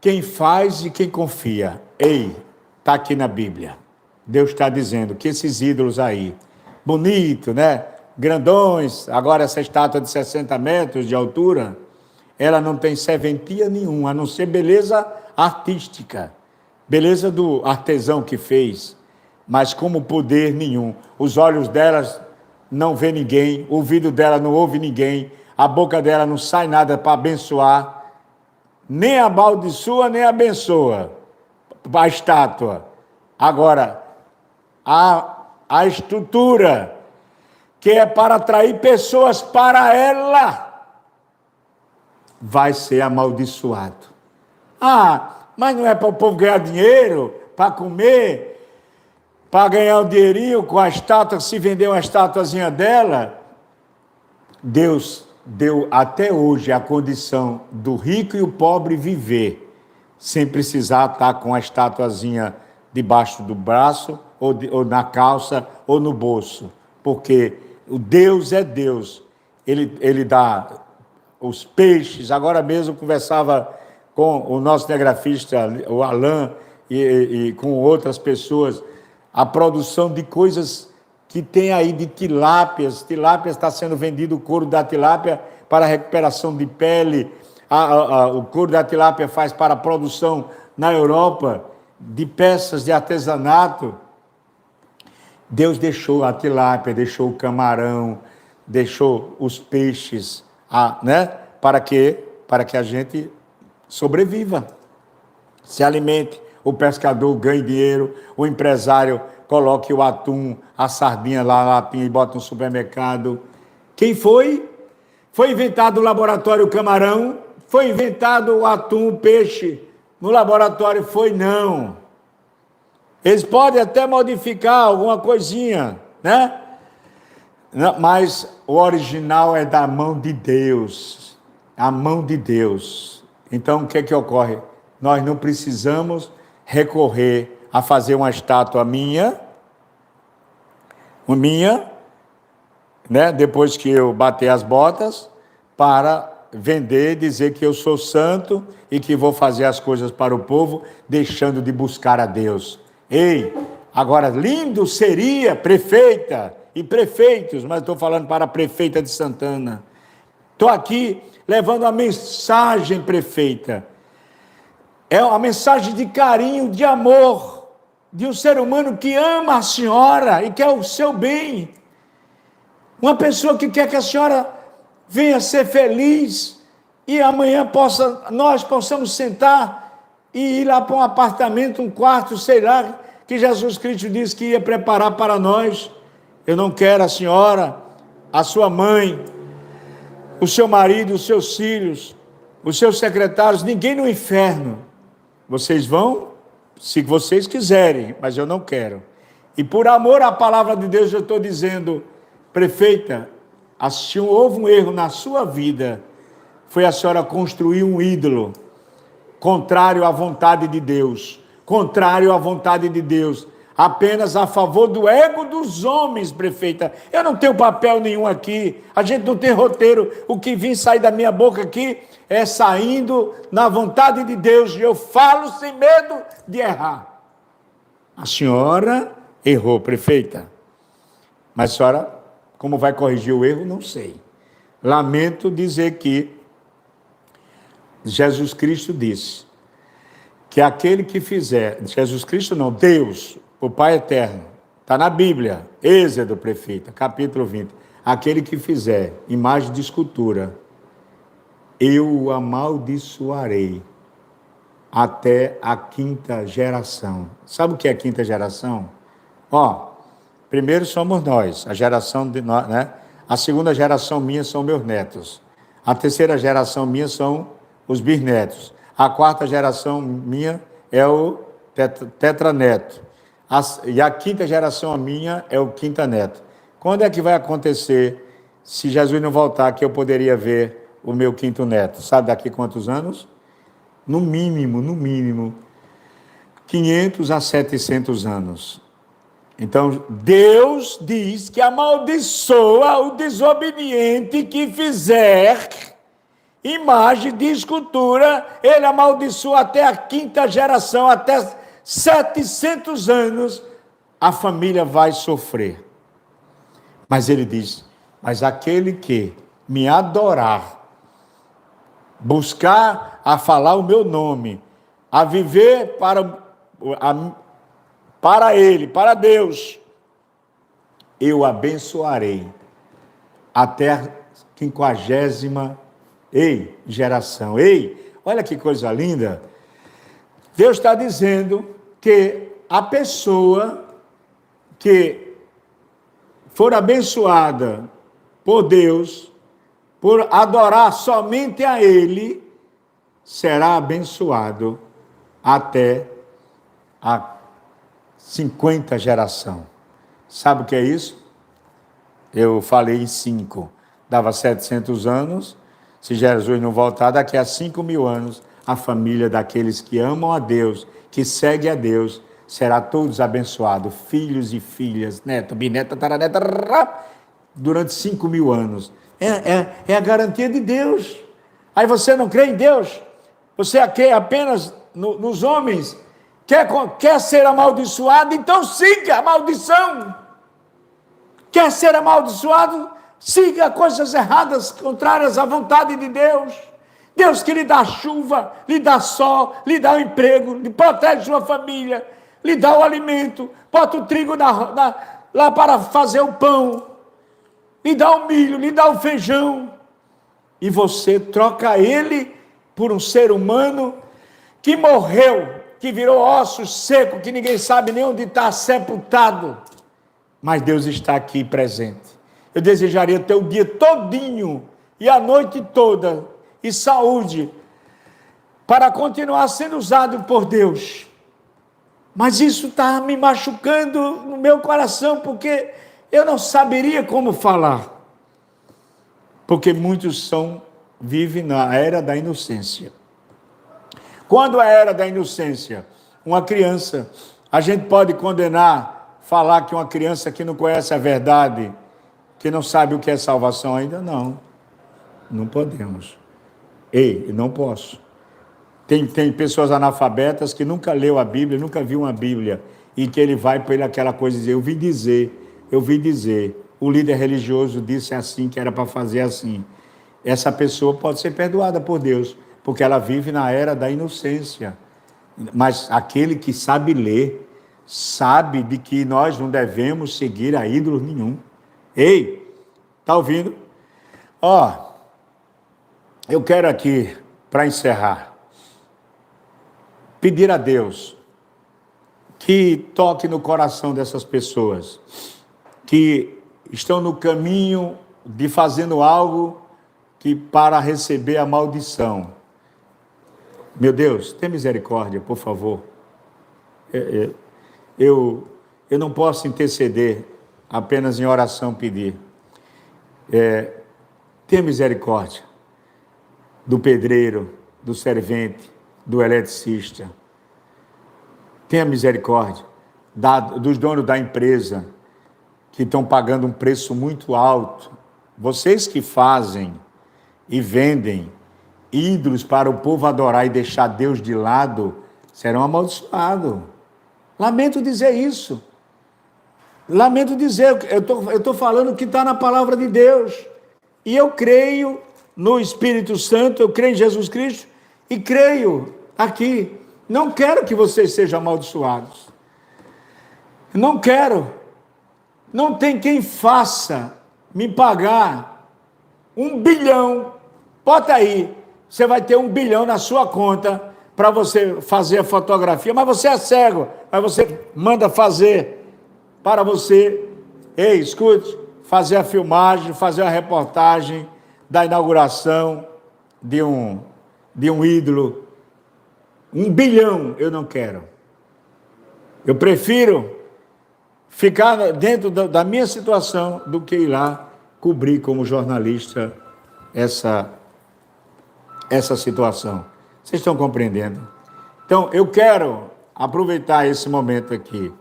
quem faz e quem confia. Ei, está aqui na Bíblia. Deus está dizendo que esses ídolos aí, bonito, né? grandões. Agora essa estátua de 60 metros de altura, ela não tem serventia nenhuma, a não ser beleza artística, beleza do artesão que fez, mas como poder nenhum. Os olhos delas não vê ninguém, o ouvido dela não ouve ninguém, a boca dela não sai nada para abençoar, nem amaldiçoa, nem abençoa a estátua. Agora, a estrutura, que é para atrair pessoas para ela, vai ser amaldiçoado. Mas não é para o povo ganhar dinheiro, para comer, para ganhar um dinheirinho com a estátua, se vender uma estatuazinha dela. Deus deu até hoje a condição do rico e o pobre viver, sem precisar estar com a estatuazinha debaixo do braço, ou na calça, ou no bolso. Porque o Deus é Deus. Ele dá os peixes. Agora mesmo conversava com o nosso telegrafista, o Alain, e com outras pessoas, a produção de coisas que tem aí de tilápias. Tilápias está sendo vendido o couro da tilápia para recuperação de pele. O couro da tilápia faz para a produção na Europa de peças de artesanato. Deus deixou a tilápia, deixou o camarão, deixou os peixes, né? Para que a gente sobreviva, se alimente, o pescador ganhe dinheiro, o empresário coloque o atum, a sardinha lá na latinha e bota no supermercado. Quem foi? Foi inventado o laboratório o camarão, foi inventado o atum, o peixe. No laboratório foi não. Eles podem até modificar alguma coisinha, né? Mas o original é da mão de Deus. A mão de Deus. Então, o que é que ocorre? Nós não precisamos recorrer a fazer uma estátua minha, né? Depois que eu bater as botas, para vender, dizer que eu sou santo e que vou fazer as coisas para o povo, deixando de buscar a Deus. Ei, agora lindo seria prefeita e prefeitos, mas estou falando para a prefeita de Santana. Estou aqui levando a mensagem, prefeita. É uma mensagem de carinho, de amor, de um ser humano que ama a senhora e quer o seu bem. Uma pessoa que quer que a senhora venha ser feliz e amanhã nós possamos sentar e ir lá para um apartamento, um quarto, sei lá, que Jesus Cristo disse que ia preparar para nós. Eu não quero a senhora, a sua mãe, o seu marido, os seus filhos, os seus secretários, ninguém no inferno. Vocês vão, se vocês quiserem, mas eu não quero. E por amor à palavra de Deus, eu estou dizendo, prefeita, se houve um erro na sua vida, foi a senhora construir um ídolo, contrário à vontade de Deus, contrário à vontade de Deus, apenas a favor do ego dos homens, prefeita. Eu não tenho papel nenhum aqui, a gente não tem roteiro, o que vem sair da minha boca aqui é saindo na vontade de Deus, e eu falo sem medo de errar. A senhora errou, prefeita, mas a senhora, como vai corrigir o erro, não sei. Lamento dizer que Jesus Cristo disse que aquele que fizer, Jesus Cristo não, Deus, o Pai Eterno, está na Bíblia, Êxodo, prefeita, capítulo 20, aquele que fizer imagem de escultura, eu o amaldiçoarei até a 5ª geração. Sabe o que é a 5ª geração? Primeiro somos nós, a geração de nós, né? A 2ª geração minha são meus netos. A 3ª geração minha são os bisnetos. A 4ª geração minha é o tetraneto. E a 5ª geração minha é o quintaneto. Quando é que vai acontecer, se Jesus não voltar, que eu poderia ver o meu 5º neto? Sabe daqui quantos anos? No mínimo, 500 a 700 anos. Então, Deus diz que amaldiçoa o desobediente que fizer imagem de escultura, ele amaldiçoa até a 5ª geração, até 700 anos, a família vai sofrer. Mas ele diz Mas aquele que me adorar, buscar a falar o meu nome, a viver para Ele, para Deus, eu abençoarei até a 50ª geração. Ei, olha que coisa linda. Deus está dizendo que a pessoa que for abençoada por Deus, por adorar somente a Ele, será abençoado até a 50 geração. Sabe o que é isso? Eu falei em 5. Dava 700 anos. Se Jesus não voltar, daqui a 5.000 anos, a família daqueles que amam a Deus, que seguem a Deus, será todos abençoados. Filhos e filhas, neto, bisneto, taraneta, durante 5.000 anos. É a garantia de Deus. Aí você não crê em Deus? Você crê apenas nos homens? Quer ser amaldiçoado? Então siga a maldição. Quer ser amaldiçoado? Siga coisas erradas, contrárias à vontade de Deus. Deus que lhe dá chuva, lhe dá sol, lhe dá o emprego, lhe protege sua família, lhe dá o alimento, bota o trigo lá para fazer o pão, lhe dá o milho, lhe dá o feijão. E você troca ele por um ser humano que morreu, que virou osso seco, que ninguém sabe nem onde está sepultado. Mas Deus está aqui presente. Eu desejaria ter o dia todinho e a noite toda e saúde para continuar sendo usado por Deus. Mas isso está me machucando no meu coração, porque eu não saberia como falar. Porque muitos vivem na era da inocência. Quando é a era da inocência? Uma criança, a gente pode condenar, falar que uma criança que não conhece a verdade, que não sabe o que é salvação ainda? Não podemos. Ei, não posso. Tem pessoas analfabetas que nunca leu a Bíblia, nunca viu uma Bíblia, e que ele vai para ele aquela coisa e dizer, eu vi dizer, o líder religioso disse assim, que era para fazer assim. Essa pessoa pode ser perdoada por Deus, porque ela vive na era da inocência. Mas aquele que sabe ler, sabe de que nós não devemos seguir a ídolos nenhum. Ei, está ouvindo? Eu quero aqui, para encerrar, pedir a Deus que toque no coração dessas pessoas que estão no caminho de fazendo algo que para receber a maldição. Meu Deus, tenha misericórdia, por favor. Eu não posso interceder, apenas em oração pedir. Tenha misericórdia do pedreiro, do servente, do eletricista. Tenha misericórdia dos donos da empresa, que estão pagando um preço muito alto. Vocês que fazem e vendem ídolos para o povo adorar e deixar Deus de lado, serão amaldiçoados. Lamento dizer isso. Lamento dizer, eu estou falando o que está na palavra de Deus. E eu creio no Espírito Santo, eu creio em Jesus Cristo e creio aqui. Não quero que vocês sejam amaldiçoados. Não quero. Não tem quem faça me pagar 1 bilhão. Bota aí, você vai ter 1 bilhão na sua conta para você fazer a fotografia, mas você é cego, mas você manda fazer para você, escute, fazer a filmagem, fazer a reportagem da inauguração de um ídolo. 1 bilhão eu não quero. Eu prefiro ficar dentro da minha situação do que ir lá cobrir como jornalista essa situação. Vocês estão compreendendo? Então, eu quero aproveitar esse momento aqui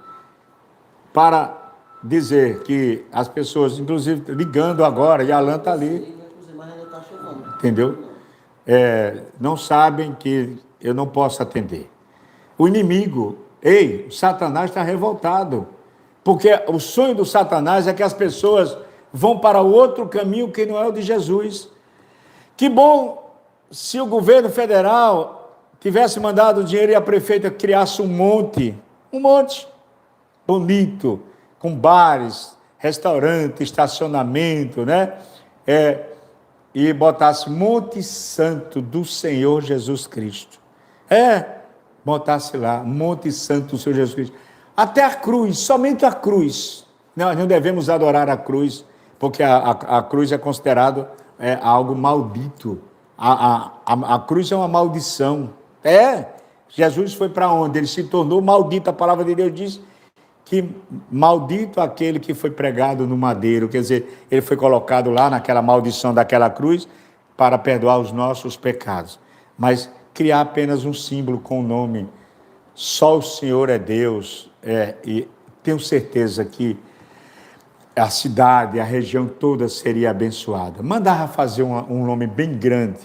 para dizer que as pessoas, inclusive ligando agora, e a Alan está ali, entendeu? Não sabem que eu não posso atender. O inimigo, o Satanás está revoltado, porque o sonho do Satanás é que as pessoas vão para o outro caminho que não é o de Jesus. Que bom se o governo federal tivesse mandado o dinheiro e a prefeita criasse um monte bonito, com bares, restaurante, estacionamento, né? E botasse Monte Santo do Senhor Jesus Cristo. Botasse lá, Monte Santo do Senhor Jesus Cristo. Até a cruz, somente a cruz. Nós não devemos adorar a cruz, porque a cruz é considerado algo maldito. A cruz é uma maldição. Jesus foi para onde? Ele se tornou maldito. A palavra de Deus diz que maldito aquele que foi pregado no madeiro. Quer dizer, ele foi colocado lá naquela maldição daquela cruz para perdoar os nossos pecados. Mas criar apenas um símbolo com o nome, só o Senhor é Deus, e tenho certeza que a cidade, a região toda seria abençoada. Mandava fazer um nome bem grande.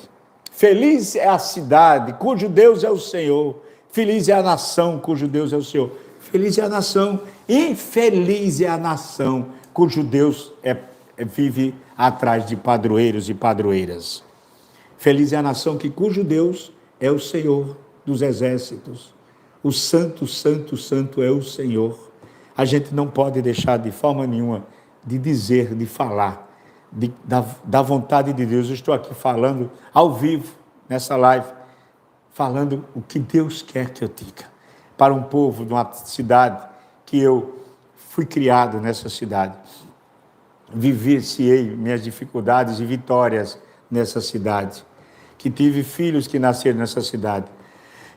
Feliz é a cidade cujo Deus é o Senhor. Feliz é a nação cujo Deus é o Senhor. Feliz é a nação, infeliz é a nação cujo Deus vive atrás de padroeiros e padroeiras. Feliz é a nação cujo Deus é o Senhor dos exércitos. O santo, santo, santo é o Senhor. A gente não pode deixar de forma nenhuma de dizer, de falar, da vontade de Deus. Eu estou aqui falando ao vivo, nessa live, falando o que Deus quer que eu diga. Para um povo de uma cidade que eu fui criado nessa cidade. Vivenciei minhas dificuldades e vitórias nessa cidade. Que tive filhos que nasceram nessa cidade.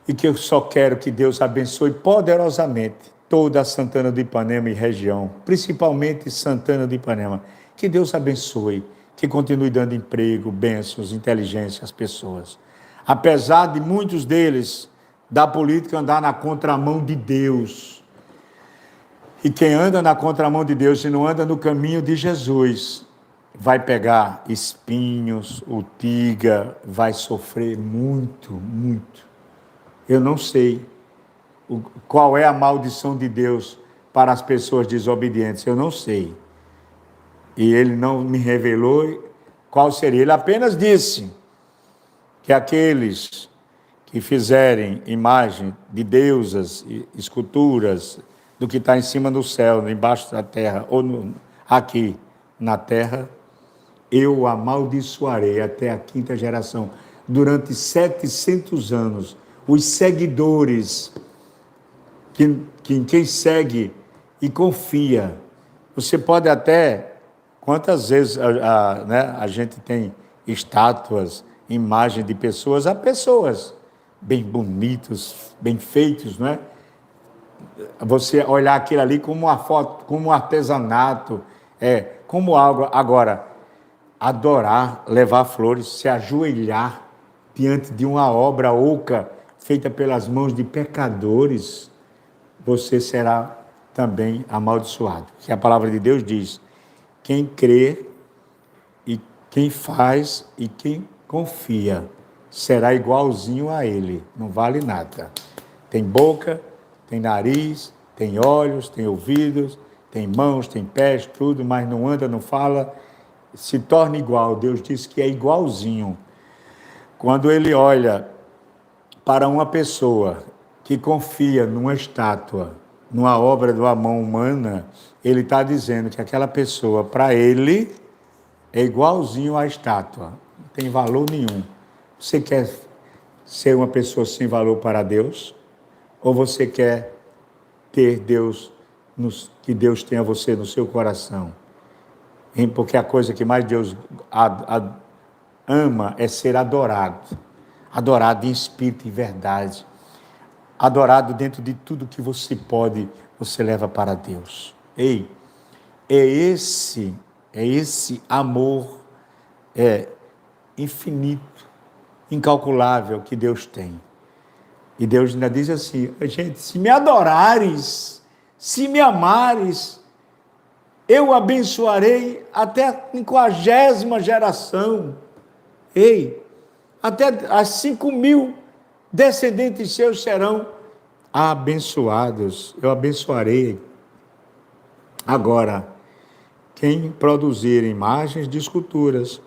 E que eu só quero que Deus abençoe poderosamente toda a Santana do Ipanema e região, principalmente Santana do Ipanema. Que Deus abençoe, que continue dando emprego, bênçãos, inteligência às pessoas. Apesar de muitos deles da política andar na contramão de Deus. E quem anda na contramão de Deus e não anda no caminho de Jesus, vai pegar espinhos, urtiga, vai sofrer muito, muito. Eu não sei qual é a maldição de Deus para as pessoas desobedientes, eu não sei. E ele não me revelou qual seria. Ele apenas disse que aqueles que fizerem imagem de deusas, esculturas, do que está em cima do céu, embaixo da terra, ou aqui na terra, eu o amaldiçoarei até a 5ª geração. Durante 700 anos, os seguidores, quem segue e confia, você pode até, quantas vezes a gente tem estátuas, imagem de pessoas, há pessoas bem bonitos, bem feitos, não é? Você olhar aquilo ali como uma foto, como um artesanato, como algo. Agora, adorar, levar flores, se ajoelhar diante de uma obra oca feita pelas mãos de pecadores, você será também amaldiçoado. Que a palavra de Deus diz: quem crê e quem faz e quem confia será igualzinho a ele, não vale nada. Tem boca, tem nariz, tem olhos, tem ouvidos, tem mãos, tem pés, tudo, mas não anda, não fala, se torna igual. Deus diz que é igualzinho. Quando ele olha para uma pessoa que confia numa estátua, numa obra de uma mão humana, ele está dizendo que aquela pessoa, para ele, é igualzinho à estátua, não tem valor nenhum. Você quer ser uma pessoa sem valor para Deus? Ou você quer ter Deus, que Deus tenha você no seu coração? Porque a coisa que mais Deus ama é ser adorado. Adorado em espírito e verdade. Adorado dentro de tudo que você pode, você leva para Deus. Ei, é esse amor infinito, incalculável que Deus tem. E Deus ainda diz assim: gente, se me adorares, se me amares, eu abençoarei até a 50ª geração. Ei, até as 5.000 descendentes seus serão abençoados. Eu abençoarei. Agora, quem produzir imagens de esculturas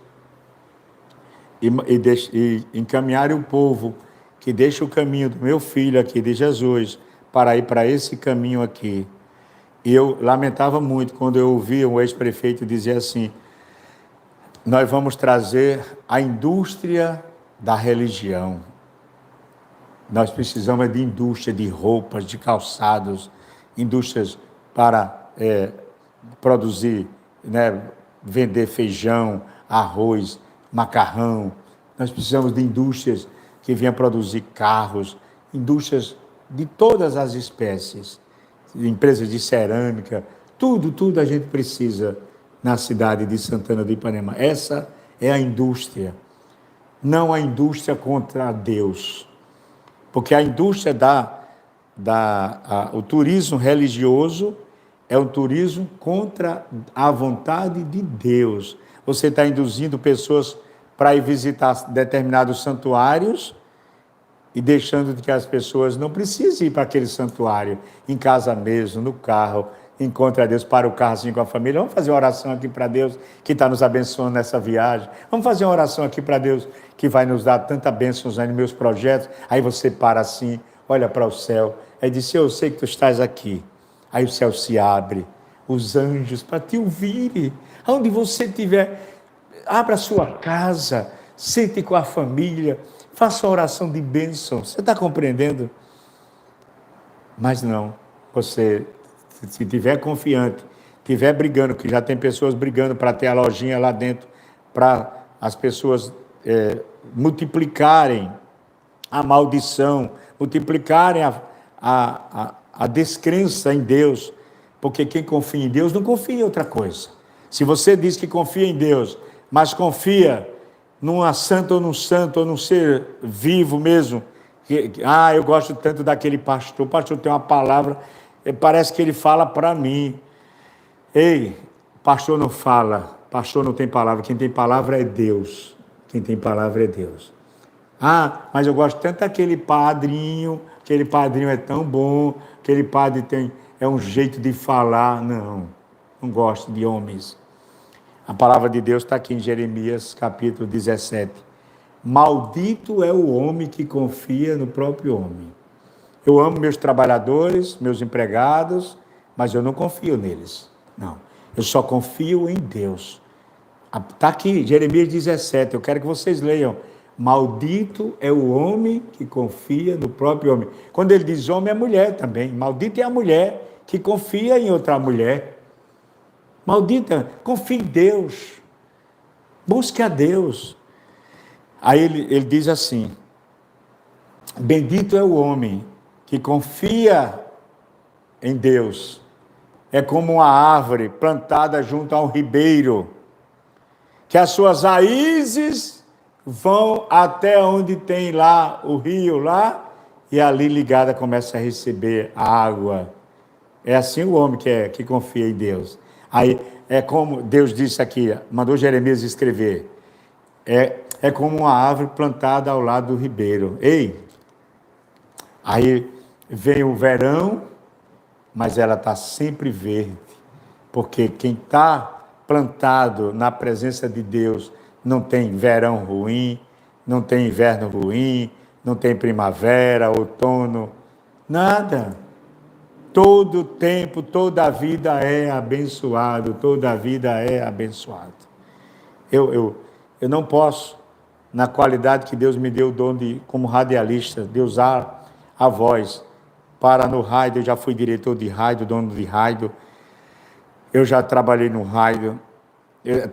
e encaminhar o povo que deixa o caminho do meu filho aqui, de Jesus, para ir para esse caminho aqui. E eu lamentava muito quando eu ouvia o ex-prefeito dizer assim: nós vamos trazer a indústria da religião. Nós precisamos de indústria de roupas, de calçados, indústrias para produzir, vender feijão, arroz, macarrão. Nós precisamos de indústrias que venham produzir carros, indústrias de todas as espécies, empresas de cerâmica, tudo a gente precisa na cidade de Santana do Ipanema. Essa é a indústria, não a indústria contra Deus, porque a indústria o turismo religioso é um turismo contra a vontade de Deus. Você está induzindo pessoas para ir visitar determinados santuários e deixando de que as pessoas não precisem ir para aquele santuário, em casa mesmo, no carro, encontre a Deus, para o carro assim com a família. Vamos fazer uma oração aqui para Deus que está nos abençoando nessa viagem. Vamos fazer uma oração aqui para Deus que vai nos dar tanta bênção nos meus projetos. Aí você para assim, olha para o céu, aí diz: eu sei que tu estás aqui. Aí o céu se abre, os anjos para te ouvirem. Aonde você estiver, abra a sua casa, sente com a família, faça uma oração de bênção. Você está compreendendo? Mas não, você, se estiver confiante, estiver brigando, que já tem pessoas brigando para ter a lojinha lá dentro, para as pessoas multiplicarem a maldição, multiplicarem a descrença em Deus, porque quem confia em Deus não confia em outra coisa. Se você diz que confia em Deus, mas confia numa santa ou num santo, ou num ser vivo mesmo, eu gosto tanto daquele pastor, o pastor tem uma palavra, parece que ele fala para mim. Ei, pastor não fala, pastor não tem palavra, quem tem palavra é Deus, quem tem palavra é Deus. Mas eu gosto tanto daquele padrinho é tão bom, aquele padre é um jeito de falar. Não gosto de homens. A palavra de Deus está aqui em Jeremias, capítulo 17. Maldito é o homem que confia no próprio homem. Eu amo meus trabalhadores, meus empregados, mas eu não confio neles. Não, eu só confio em Deus. Está aqui, Jeremias 17, eu quero que vocês leiam. Maldito é o homem que confia no próprio homem. Quando ele diz homem, é mulher também. Maldita é a mulher que confia em outra mulher. Maldita, confie em Deus. Busque a Deus. Aí ele diz assim: bendito é o homem que confia em Deus. É como uma árvore plantada junto a um ribeiro, que as suas raízes vão até onde tem lá o rio lá, e ali ligada começa a receber a água. É assim o homem que confia em Deus. Aí é como Deus disse aqui, mandou Jeremias escrever, é como uma árvore plantada ao lado do ribeiro. Ei, aí vem o verão, mas ela está sempre verde, porque quem está plantado na presença de Deus não tem verão ruim, não tem inverno ruim, não tem primavera, outono, nada. Todo tempo, toda a vida é abençoado, toda a vida é abençoado. Eu não posso, na qualidade que Deus me deu o dom como radialista, de usar a voz para no rádio. Eu já fui diretor de rádio, dono de rádio, eu já trabalhei no rádio,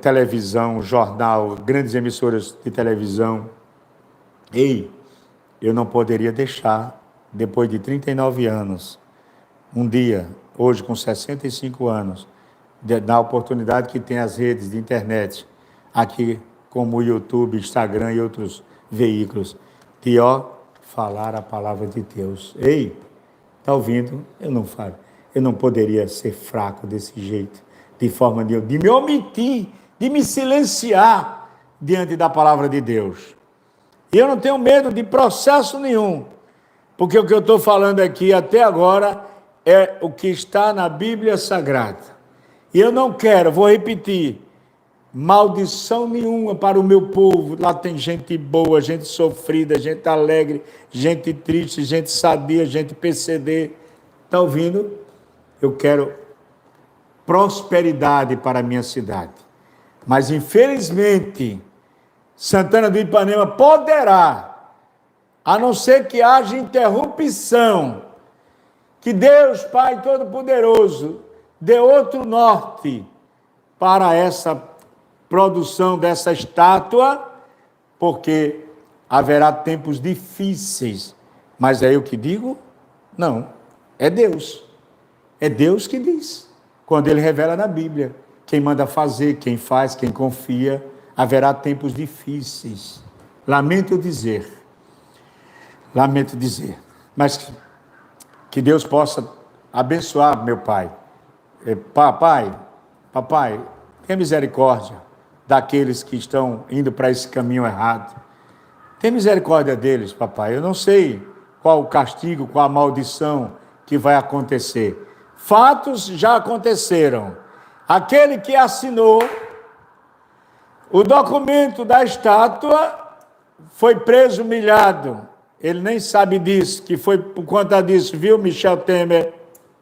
televisão, jornal, grandes emissoras de televisão. Eu não poderia deixar, depois de 39 anos, um dia, hoje com 65 anos, na oportunidade que tem as redes de internet, aqui como o YouTube, Instagram e outros veículos, de falar a palavra de Deus. Está ouvindo? Eu não falo. Eu não poderia ser fraco desse jeito, de forma de me omitir, de me silenciar diante da palavra de Deus. E eu não tenho medo de processo nenhum, porque o que eu estou falando aqui até agora é o que está na Bíblia Sagrada. E eu não quero, vou repetir, maldição nenhuma para o meu povo. Lá tem gente boa, gente sofrida, gente alegre, gente triste, gente sadia, gente PCD. Está ouvindo? Eu quero prosperidade para a minha cidade. Mas, infelizmente, Santana do Ipanema poderá, a não ser que haja interrupção, que Deus, Pai Todo-Poderoso, dê outro norte para essa produção dessa estátua, porque haverá tempos difíceis. Mas é eu que digo? Não, é Deus. É Deus que diz, quando Ele revela na Bíblia. Quem manda fazer, quem faz, quem confia, haverá tempos difíceis. Lamento dizer, mas que Deus possa abençoar, meu Pai. Papai, tenha misericórdia daqueles que estão indo para esse caminho errado. Tenha misericórdia deles, papai. Eu não sei qual o castigo, qual a maldição que vai acontecer. Fatos já aconteceram. Aquele que assinou o documento da estátua foi preso, humilhado. Ele nem sabe disso, que foi por conta disso, viu, Michel Temer?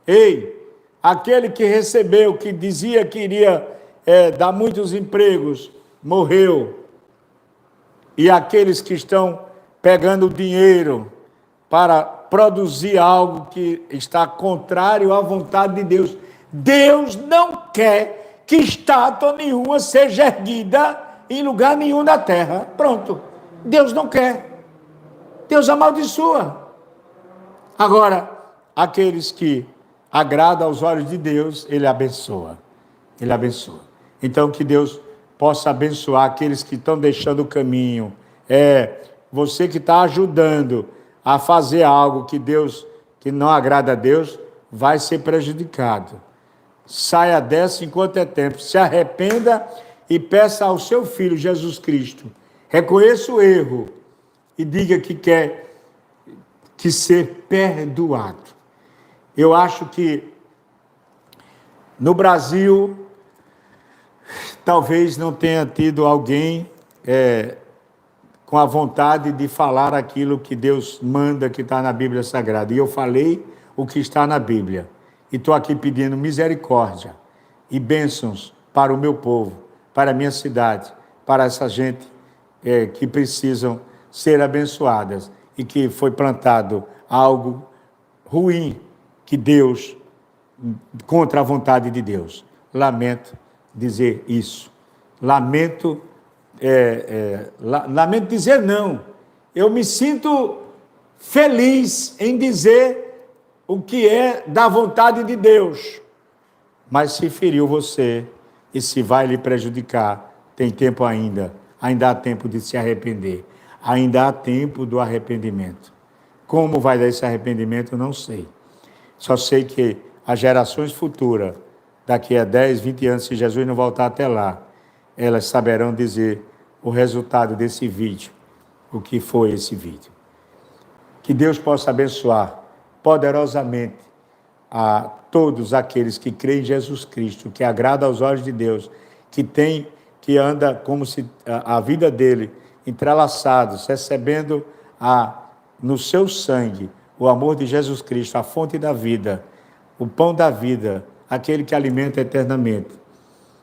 Ei, aquele que recebeu, que dizia que iria dar muitos empregos, morreu. E aqueles que estão pegando dinheiro para produzir algo que está contrário à vontade de Deus. Deus não quer que estátua nenhuma seja erguida em lugar nenhum da terra. Pronto. Deus não quer. Deus amaldiçoa. Agora, aqueles que agradam aos olhos de Deus, Ele abençoa. Ele abençoa. Então, que Deus possa abençoar aqueles que estão deixando o caminho. Você que está ajudando a fazer algo que não agrada a Deus, vai ser prejudicado. Saia dessa enquanto é tempo. Se arrependa e peça ao seu Filho Jesus Cristo. Reconheça o erro e diga que quer ser perdoado. Eu acho que no Brasil talvez não tenha tido alguém com a vontade de falar aquilo que Deus manda, que está na Bíblia Sagrada. E eu falei o que está na Bíblia. E estou aqui pedindo misericórdia e bênçãos para o meu povo, para a minha cidade, para essa gente que precisam ser abençoadas e que foi plantado algo ruim que Deus, contra a vontade de Deus. Lamento dizer isso. Lamento dizer não. Eu me sinto feliz em dizer o que é da vontade de Deus. Mas se feriu você e se vai lhe prejudicar, tem tempo ainda. Ainda há tempo de se arrepender. Ainda há tempo do arrependimento. Como vai dar esse arrependimento, não sei. Só sei que as gerações futuras, daqui a 10, 20 anos, se Jesus não voltar até lá, elas saberão dizer o resultado desse vídeo, o que foi esse vídeo. Que Deus possa abençoar poderosamente a todos aqueles que creem em Jesus Cristo, que agrada aos olhos de Deus, que anda como se a vida dele entrelaçados, recebendo no seu sangue o amor de Jesus Cristo, a fonte da vida, o pão da vida, aquele que alimenta eternamente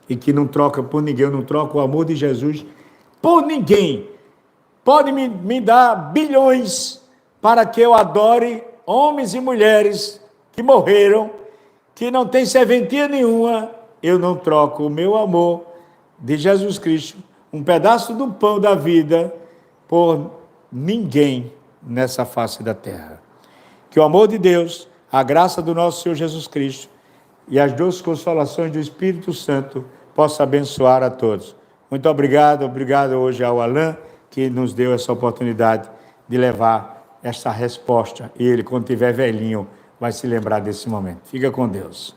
e que não troca por ninguém. Eu não troco o amor de Jesus por ninguém. Pode me dar bilhões para que eu adore homens e mulheres que morreram, que não têm serventia nenhuma. Eu não troco o meu amor de Jesus Cristo, um pedaço do pão da vida, por ninguém nessa face da terra. Que o amor de Deus, a graça do nosso Senhor Jesus Cristo e as doces consolações do Espírito Santo possa abençoar a todos. Muito obrigado hoje ao Alain, que nos deu essa oportunidade de levar esta resposta. E ele, quando tiver velhinho, vai se lembrar desse momento. Fica com Deus.